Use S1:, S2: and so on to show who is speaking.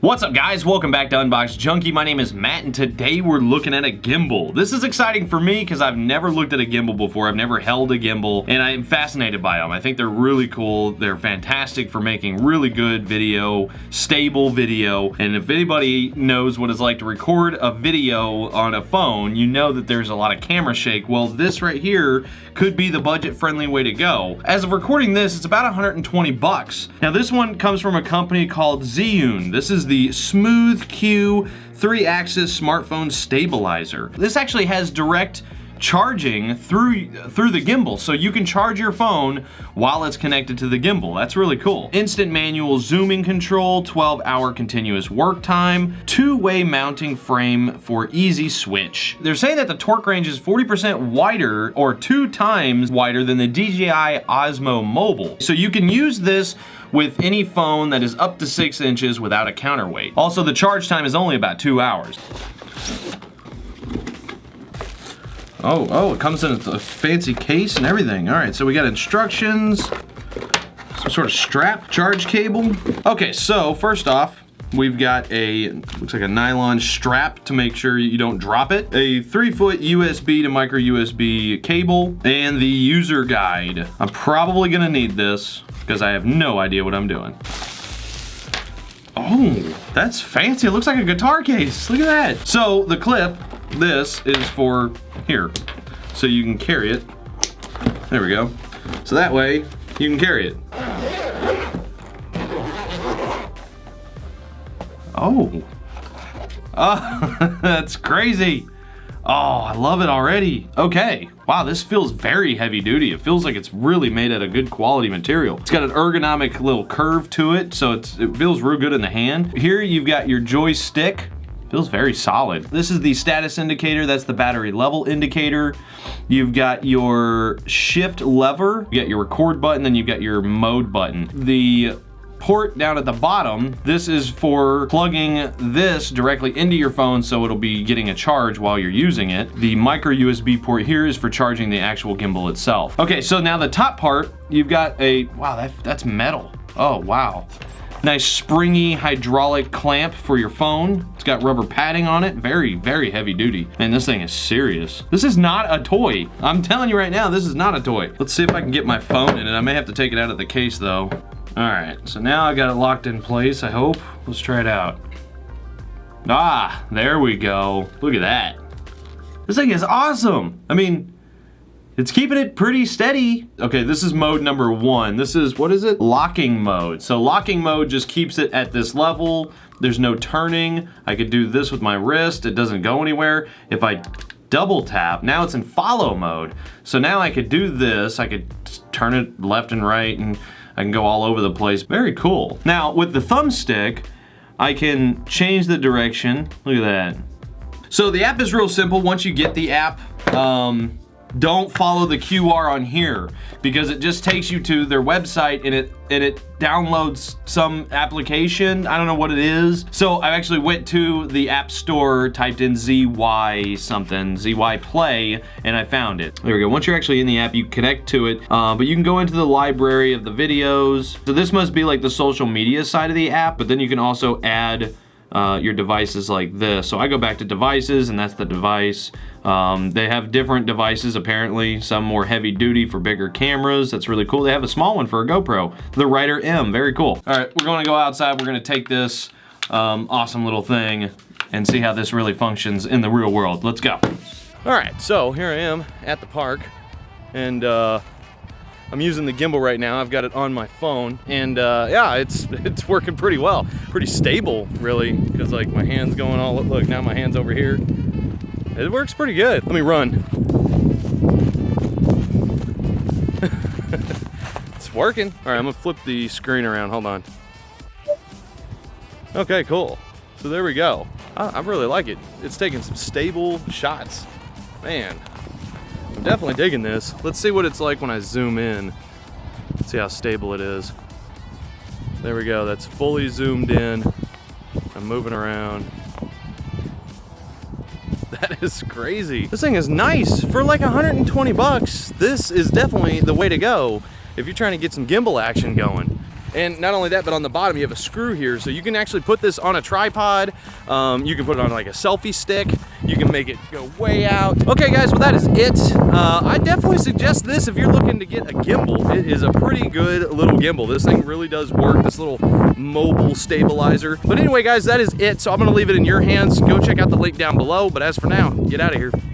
S1: What's up guys, welcome back to Unbox Junkie. My name is Matt and today we're looking at a gimbal. This is exciting for me because I've never looked at a gimbal before. I've never held a gimbal and I am fascinated by them. I think they're really cool. They're fantastic for making really good video, stable video. And if anybody knows what it's like to record a video on a phone, you know that there's a lot of camera shake. Well, this right here could be the budget-friendly way to go. As of recording this, it's about 120 bucks. Now this one comes from a company called Zhiyun. This is the Smooth Q 3-axis smartphone stabilizer. This actually has direct charging through the gimbal, so you can charge your phone while it's connected to the gimbal. That's really cool. Instant manual zooming control, 12-hour continuous work time, two-way mounting frame for easy switch. They're saying that the torque range is 40% wider or 2 times wider than the DJI Osmo Mobile. So you can use this with any phone that is up to 6 inches without a counterweight. Also, the charge time is only about 2 hours. Oh, it comes in a fancy case and everything. All right, so we got instructions, some sort of strap, charge cable. Okay, so first off, we've got looks like a nylon strap to make sure you don't drop it, a 3-foot USB to micro USB cable, and the user guide. I'm probably gonna need this because I have no idea what I'm doing. Oh, that's fancy. It looks like a guitar case. Look at that. So the clip, this is for here, so you can carry it. There we go. So that way you can carry it. Oh, that's crazy. Oh, I love it already. Okay, wow, this feels very heavy duty. It feels like it's really made out of good quality material. It's got an ergonomic little curve to it, so it feels real good in the hand. Here you've got your joystick. Feels very solid. This is the status indicator. That's the battery level indicator. You've got your shift lever. You got your record button, then you've got your mode button. The port down at the bottom, this is for plugging this directly into your phone so it'll be getting a charge while you're using it. The micro USB port here is for charging the actual gimbal itself. Okay, so now the top part, you've got wow, that's metal. Oh, wow. Nice springy hydraulic clamp for your phone. It's got rubber padding on it. Very, very heavy duty. Man, this thing is serious. This is not a toy. I'm telling you right now, this is not a toy. Let's see if I can get my phone in it. I may have to take it out of the case though. All right, so now I got it locked in place, I hope. Let's try it out. Ah, there we go. Look at that. This thing is awesome. I mean, it's keeping it pretty steady. Okay, this is mode number 1. This is, what is it? Locking mode. So locking mode just keeps it at this level. There's no turning. I could do this with my wrist. It doesn't go anywhere. If I double tap, now it's in follow mode. So now I could do this. I could turn it left and right and I can go all over the place. Very cool. Now with the thumbstick, I can change the direction. Look at that. So the app is real simple. Once you get the app, don't follow the QR on here because it just takes you to their website and it downloads some application. I don't know what it is. So I actually went to the app store, typed in ZY something, ZY Play, and I found it. There we go. Once you're actually in the app, you connect to it, but you can go into the library of the videos. So this must be like the social media side of the app, but then you can also add your devices like this. So I go back to devices and that's the device. They have different devices apparently, some more heavy duty for bigger cameras. That's really cool. They have a small one for a GoPro, the Rider M, very cool. All right, we're gonna go outside. We're gonna take this awesome little thing and see how this really functions in the real world. Let's go. All right, so here I am at the park and I'm using the gimbal right now. I've got it on my phone and yeah, it's working pretty well. Pretty stable really, because like my hand's going all, look, now my hand's over here. It works pretty good. Let me run. It's working. All right, I'm gonna flip the screen around, hold on. Okay, cool. So there we go. I really like it. It's taking some stable shots. Man, I'm definitely digging this. Let's see what it's like when I zoom in. Let's see how stable it is. There we go, that's fully zoomed in. I'm moving around. That is crazy. This thing is nice. For like 120 bucks, this is definitely the way to go if you're trying to get some gimbal action going.
S2: And not only that, but on the bottom you have a screw here, so you can actually put this on a tripod. You can put it on like a selfie stick. You can make it go way out. Okay guys, well that is it. I definitely suggest this if you're looking to get a gimbal. It is a pretty good little gimbal. This thing really does work, this little mobile stabilizer. But anyway guys, that is it. So I'm gonna leave it in your hands. Go check out the link down below. But as for now, get out of here.